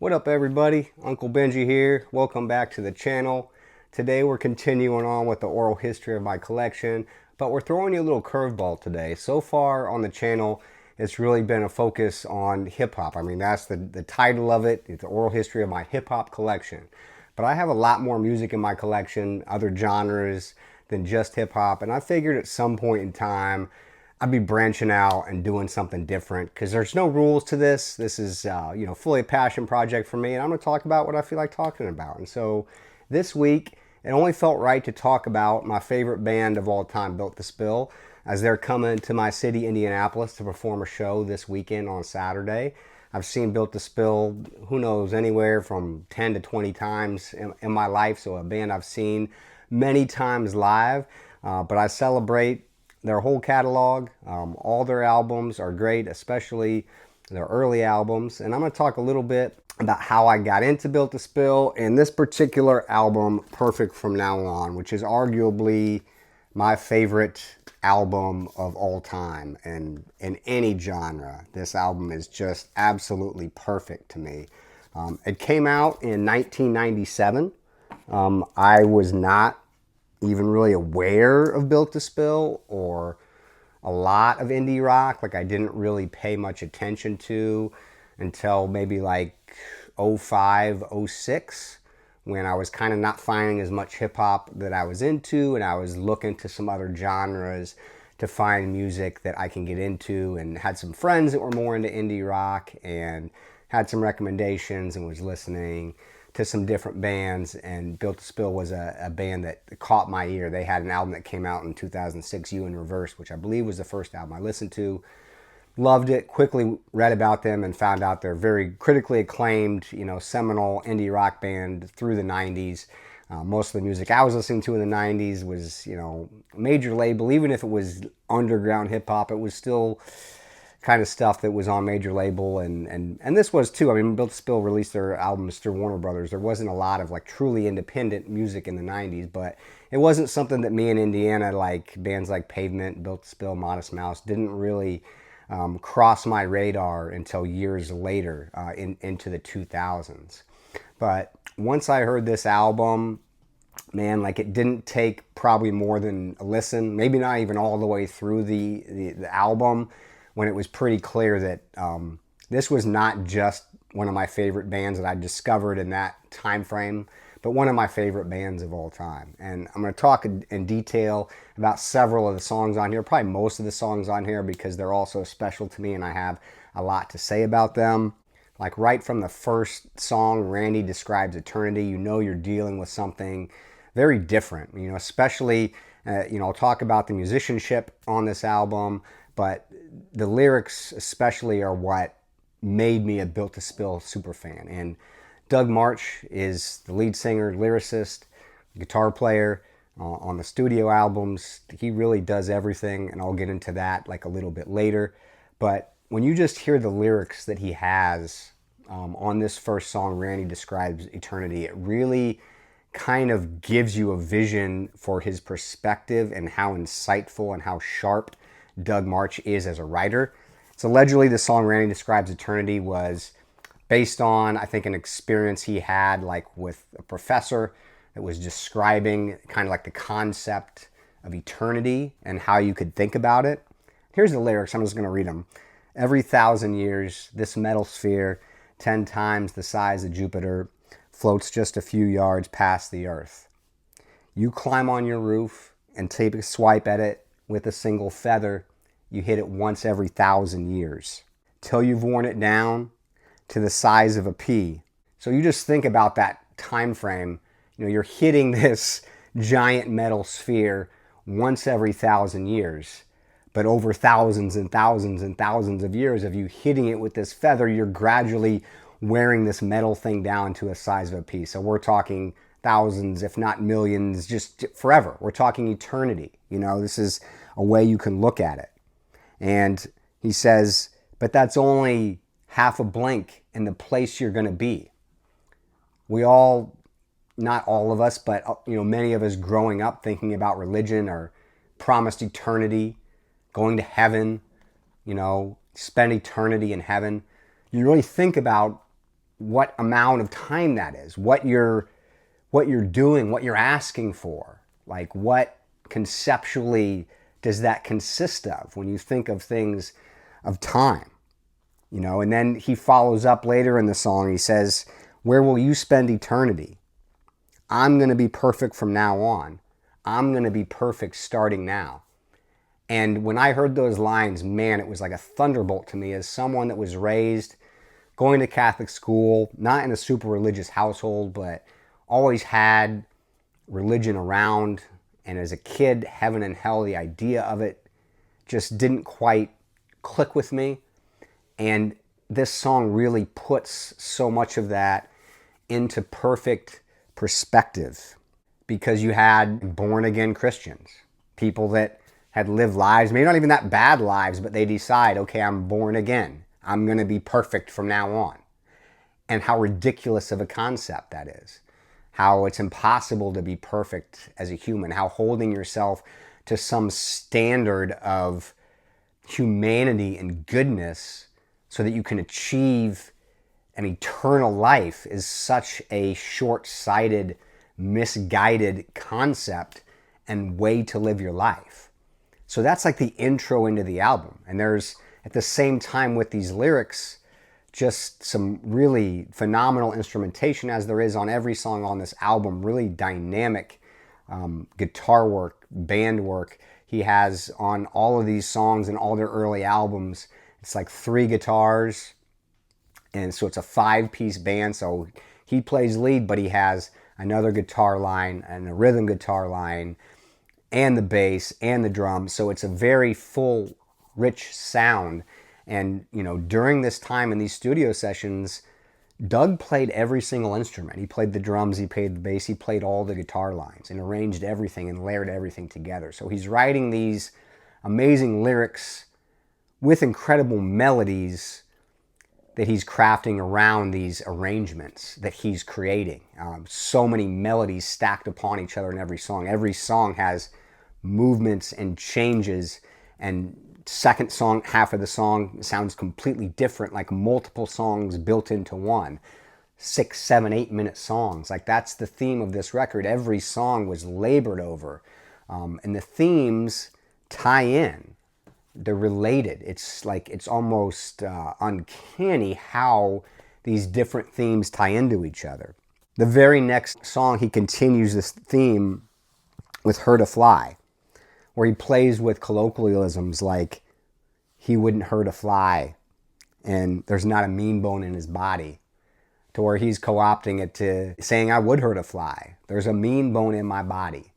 What up everybody? Uncle Benji here. Welcome back to the channel. Today we're continuing on with the oral history of my collection, but we're throwing you a little curveball today. So far on the channel, it's really been a focus on hip-hop. I mean, that's the title of it. It's the oral history of my hip-hop collection. But I have a lot more music in my collection, other genres than just hip-hop, and I figured at some point in time I'd be branching out and doing something different because there's no rules to this. This is, fully a passion project for me, and I'm going to talk about what I feel like talking about. And so this week, it only felt right to talk about my favorite band of all time, Built to Spill, as they're coming to my city, Indianapolis, to perform a show this weekend on Saturday. I've seen Built to Spill, who knows, anywhere from 10 to 20 times in my life, so a band I've seen many times live, but I celebrate their whole catalog. All their albums are great, especially their early albums. And I'm going to talk a little bit about how I got into Built to Spill and this particular album, Perfect From Now On, which is arguably my favorite album of all time. And in any genre, this album is just absolutely perfect to me. It came out in 1997. I was not even really aware of Built to Spill or a lot of indie rock. Like, I didn't really pay much attention to until maybe like 05, 06, when I was kind of not finding as much hip hop that I was into, and I was looking to some other genres to find music that I can get into, and had some friends that were more into indie rock and had some recommendations and was listening to some different bands, and Built to Spill was a band that caught my ear. They had an album that came out in 2006, You in Reverse, which I believe was the first album I listened to. Loved it, quickly read about them and found out they're very critically acclaimed, seminal indie rock band through the 90s. Most of the music I was listening to in the 90s was, major label. Even if it was underground hip hop, it was still kind of stuff that was on major label, and this was too. I mean, Built to Spill released their albums through Warner Brothers. There wasn't a lot of like truly independent music in the 90s, but it wasn't something that me in Indiana, like bands like Pavement, Built to Spill, Modest Mouse, didn't really cross my radar until years later, into the 2000s. But once I heard this album, man, like, it didn't take probably more than a listen, maybe not even all the way through the album, when it was pretty clear that this was not just one of my favorite bands that I discovered in that time frame, but one of my favorite bands of all time. And I'm going to talk in detail about several of the songs on here, probably most of the songs on here, because they're all so special to me and I have a lot to say about them. Like, right from the first song, Randy Describes Eternity, you're dealing with something very different, especially, I'll talk about the musicianship on this album, but the lyrics especially are what made me a Built to Spill super fan. And Doug March is the lead singer, lyricist, guitar player on the studio albums. He really does everything, and I'll get into that like a little bit later. But when you just hear the lyrics that he has on this first song, Randy Describes Eternity, it really kind of gives you a vision for his perspective and how insightful and how sharp Doug March is as a writer. So allegedly the song Randy Describes Eternity was based on, I think, an experience he had like with a professor that was describing kind of like the concept of eternity and how you could think about it. Here's the lyrics, I'm just going to read them. Every 1,000 years, this metal sphere, 10 times the size of Jupiter, floats just a few yards past the earth. You climb on your roof and take a swipe at it with a single feather. You hit it once every 1,000 years, till you've worn it down to the size of a pea. So you just think about that time frame. You're hitting this giant metal sphere once every 1,000 years, but over thousands and thousands and thousands of years of you hitting it with this feather, you're gradually wearing this metal thing down to a size of a pea. So we're talking thousands, if not millions, just forever. We're talking eternity. This is a way you can look at it. And he says, but that's only half a blink in the place you're going to be. We all, not all of us, but many of us growing up thinking about religion or promised eternity, going to heaven, spend eternity in heaven. You really think about what amount of time that is, what you're doing, what you're asking for. Like, what conceptually does that consist of when you think of things of time? You know, and then he follows up later in the song. He says, "Where will you spend eternity? I'm going to be perfect from now on. I'm going to be perfect starting now." And when I heard those lines, man, it was like a thunderbolt to me as someone that was raised going to Catholic school, not in a super religious household, but always had religion around. And as a kid, heaven and hell, the idea of it just didn't quite click with me. And this song really puts so much of that into perfect perspective, because you had born again Christians, people that had lived lives, maybe not even that bad lives, but they decide, okay, I'm born again. I'm going to be perfect from now on. And how ridiculous of a concept that is. How it's impossible to be perfect as a human. How holding yourself to some standard of humanity and goodness so that you can achieve an eternal life is such a short-sighted, misguided concept and way to live your life. So that's like the intro into the album. And there's, at the same time with these lyrics, just some really phenomenal instrumentation, as there is on every song on this album. Really dynamic guitar work, band work. He has on all of these songs and all their early albums, it's like 3 guitars. And so it's a 5-piece band. So he plays lead, but he has another guitar line and a rhythm guitar line and the bass and the drums. So it's a very full, rich sound. And, you know, during this time in these studio sessions, Doug played every single instrument. He played the drums, he played the bass, he played all the guitar lines and arranged everything and layered everything together. So he's writing these amazing lyrics with incredible melodies that he's crafting around these arrangements that he's creating. So many melodies stacked upon each other in every song. Every song has movements and changes, and second song, half of the song sounds completely different, like multiple songs built into one. 6, 7, 8-minute songs. Like, that's the theme of this record. Every song was labored over. And the themes tie in. They're related. It's like, it's almost uncanny how these different themes tie into each other. The very next song, he continues this theme with "Hurt a Fly," where he plays with colloquialisms like "he wouldn't hurt a fly" and "there's not a mean bone in his body," to where he's co-opting it to saying "I would hurt a fly. There's a mean bone in my body,"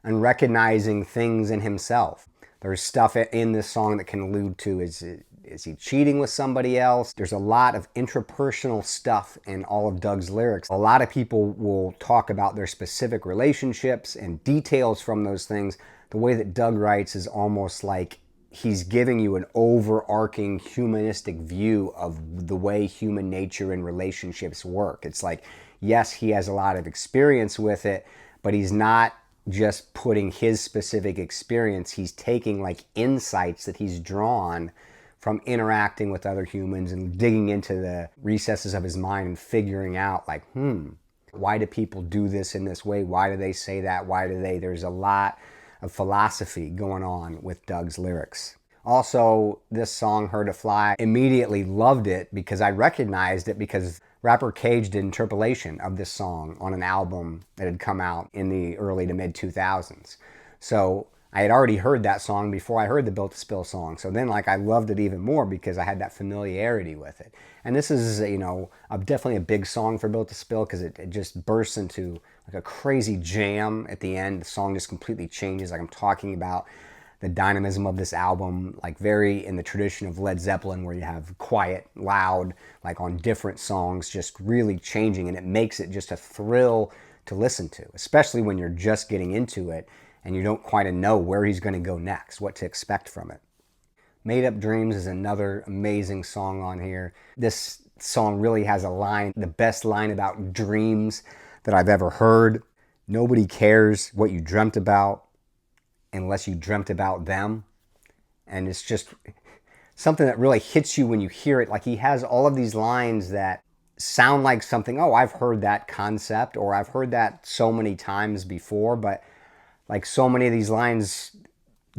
and recognizing things in himself. There's stuff in this song that can allude to, is he cheating with somebody else? There's a lot of intrapersonal stuff in all of Doug's lyrics. A lot of people will talk about their specific relationships and details from those things. The way that Doug writes is almost like he's giving you an overarching humanistic view of the way human nature and relationships work. It's like, yes, he has a lot of experience with it, but he's not just putting his specific experience. He's taking like insights that he's drawn from interacting with other humans and digging into the recesses of his mind and figuring out like, why do people do this in this way? Why do they say that? Why do they? There's a lot of philosophy going on with Doug's lyrics. Also, this song, "Hurt a Fly," immediately loved it because I recognized it because rapper Cage did interpolation of this song on an album that had come out in the early to mid 2000s. So I had already heard that song before I heard the Built to Spill song. So then like I loved it even more because I had that familiarity with it. And this is, you know, definitely a big song for Built to Spill because it just bursts into like a crazy jam at the end. The song just completely changes. Like I'm talking about the dynamism of this album, like very in the tradition of Led Zeppelin, where you have quiet, loud, like on different songs, just really changing, and it makes it just a thrill to listen to, especially when you're just getting into it and you don't quite know where he's going to go next, what to expect from it. Made Up Dreams is another amazing song on here. This song really has a line, the best line about dreams that I've ever heard. Nobody cares what you dreamt about unless you dreamt about them. And it's just something that really hits you when you hear it. Like he has all of these lines that sound like something, oh, I've heard that concept, or I've heard that so many times before. But like so many of these lines,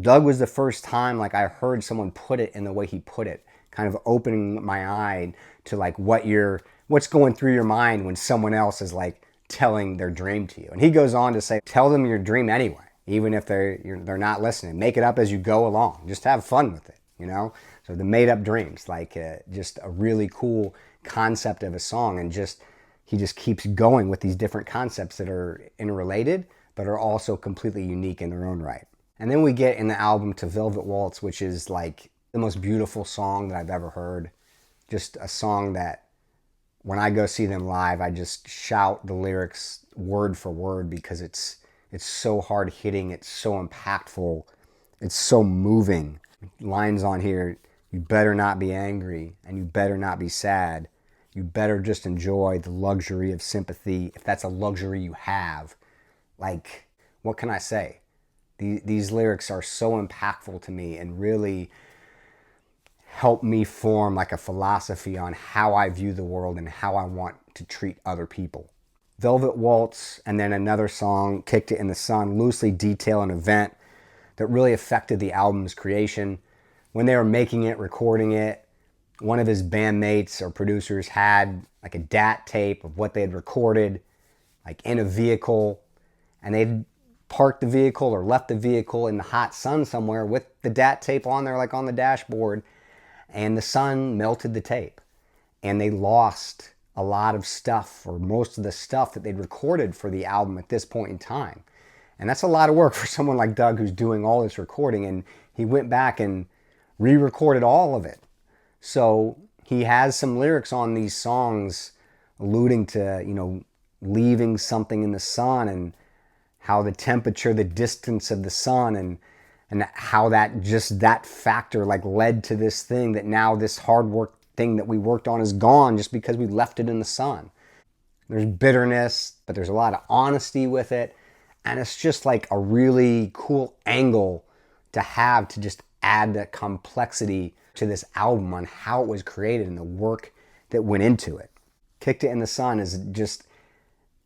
Doug was the first time like I heard someone put it in the way he put it, kind of opening my eye to like what's going through your mind when someone else is like telling their dream to you. And he goes on to say, tell them your dream anyway, even if they're not listening. Make it up as you go along. Just have fun with it, you know? So the made up dreams, like just a really cool concept of a song. And just he just keeps going with these different concepts that are interrelated, but are also completely unique in their own right. And then we get in the album to Velvet Waltz, which is like the most beautiful song that I've ever heard. Just a song that when I go see them live, I just shout the lyrics word for word because it's so hard hitting, it's so impactful, it's so moving. Lines on here, you better not be angry and you better not be sad. You better just enjoy the luxury of sympathy if that's a luxury you have. Like, what can I say? These lyrics are so impactful to me and really help me form like a philosophy on how I view the world and how I want to treat other people. Velvet Waltz and then another song, Kicked It in the Sun, loosely detail an event that really affected the album's creation. When they were making it, recording it, one of his bandmates or producers had like a DAT tape of what they had recorded, like in a vehicle, and they'd parked the vehicle or left the vehicle in the hot sun somewhere with the DAT tape on there, like on the dashboard, and the sun melted the tape. And they lost a lot of stuff, or most of the stuff that they'd recorded for the album at this point in time. And that's a lot of work for someone like Doug who's doing all this recording, and he went back and re-recorded all of it. So he has some lyrics on these songs alluding to, you know, leaving something in the sun and how the temperature, the distance of the sun, and how that just that factor like led to this thing that now this hard work thing that we worked on is gone just because we left it in the sun. There's bitterness, but there's a lot of honesty with it. And it's just like a really cool angle to have to just add that complexity to this album on how it was created and the work that went into it. Kicked It in the Sun is just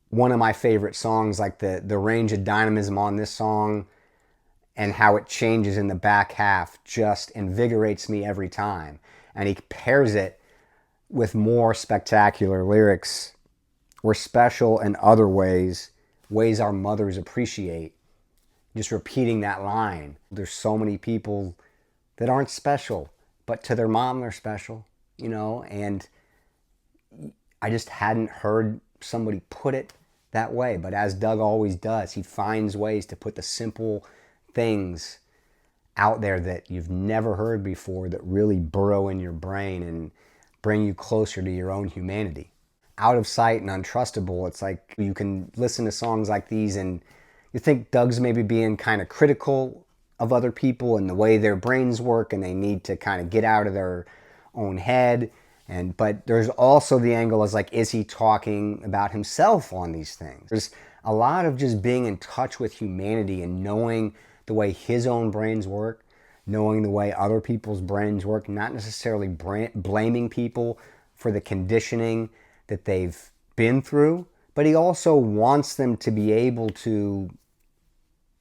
one of my favorite songs. Like the range of dynamism on this song and how it changes in the back half just invigorates me every time. And he pairs it with more spectacular lyrics. We're special in other ways, ways our mothers appreciate. Just repeating that line. There's so many people that aren't special, but to their mom they're special, you know? And I just hadn't heard somebody put it that way. But as Doug always does, he finds ways to put the simple things out there that you've never heard before that really burrow in your brain and bring you closer to your own humanity. Out of Sight and Untrustable, it's like you can listen to songs like these and you think Doug's maybe being kind of critical of other people and the way their brains work and they need to kind of get out of their own head. But there's also the angle as like, is he talking about himself on these things? There's a lot of just being in touch with humanity and knowing the way his own brains work, knowing the way other people's brains work, not necessarily blaming people for the conditioning that they've been through, but he also wants them to be able to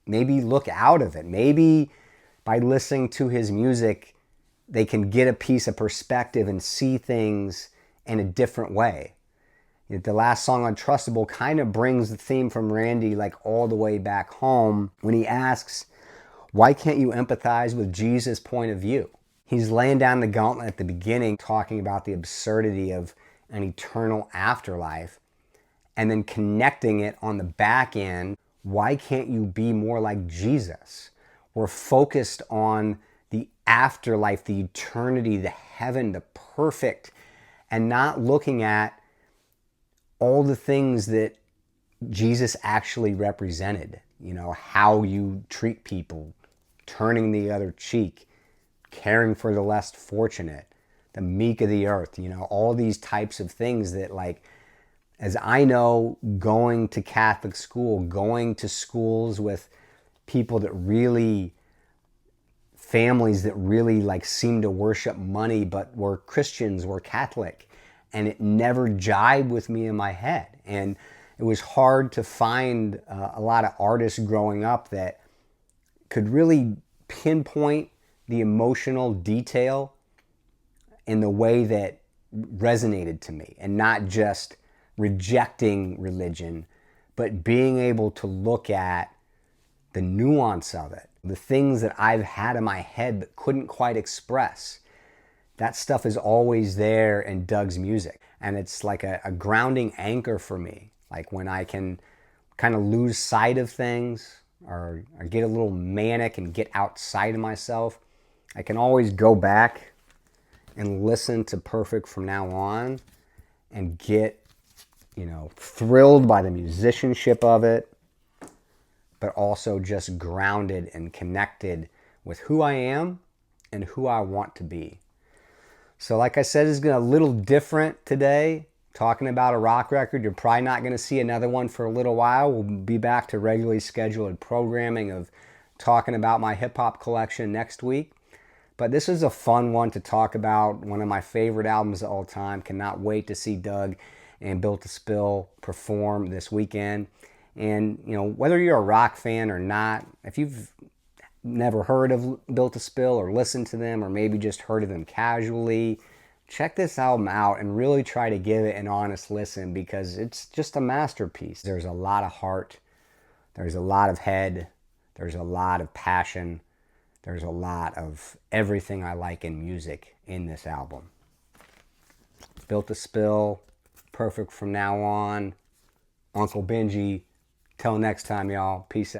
maybe look out of it. Maybe by listening to his music, they can get a piece of perspective and see things in a different way. The last song, Untrustable, kind of brings the theme from Randy like all the way back home when he asks, why can't you empathize with Jesus' point of view? He's laying down the gauntlet at the beginning, talking about the absurdity of an eternal afterlife, and then connecting it on the back end. Why can't you be more like Jesus? We're focused on the afterlife, the eternity, the heaven, the perfect, and not looking at all the things that Jesus actually represented. You know, how you treat people, turning the other cheek, caring for the less fortunate, the meek of the earth, you know, all these types of things that, like, as I know, going to Catholic school, going to schools with people that really, families that really like seem to worship money, but were Christians, were Catholic, and it never jibed with me in my head. And it was hard to find a lot of artists growing up that could really pinpoint the emotional detail in the way that resonated to me, and not just rejecting religion, but being able to look at the nuance of it, the things that I've had in my head but couldn't quite express. That stuff is always there in Doug's music. And it's like a grounding anchor for me. Like when I can kind of lose sight of things, or get a little manic and get outside of myself, I can always go back and listen to Perfect From Now On and get, thrilled by the musicianship of it, but also just grounded and connected with who I am and who I want to be. So like I said, it's going to be a little different today, talking about a rock record. You're probably not going to see another one for a little while. We'll be back to regularly scheduled programming of talking about my hip-hop collection next week. But this is a fun one to talk about, one of my favorite albums of all time. Cannot wait to see Doug and Built to Spill perform this weekend. And, whether you're a rock fan or not, if you've never heard of Built to Spill or listened to them, or maybe just heard of them casually, check this album out and really try to give it an honest listen, because it's just a masterpiece. There's a lot of heart, there's a lot of head, there's a lot of passion, there's a lot of everything I like in music in this album. Built to Spill, Perfect From Now On, Uncle Benji. Till next time, y'all. Peace out.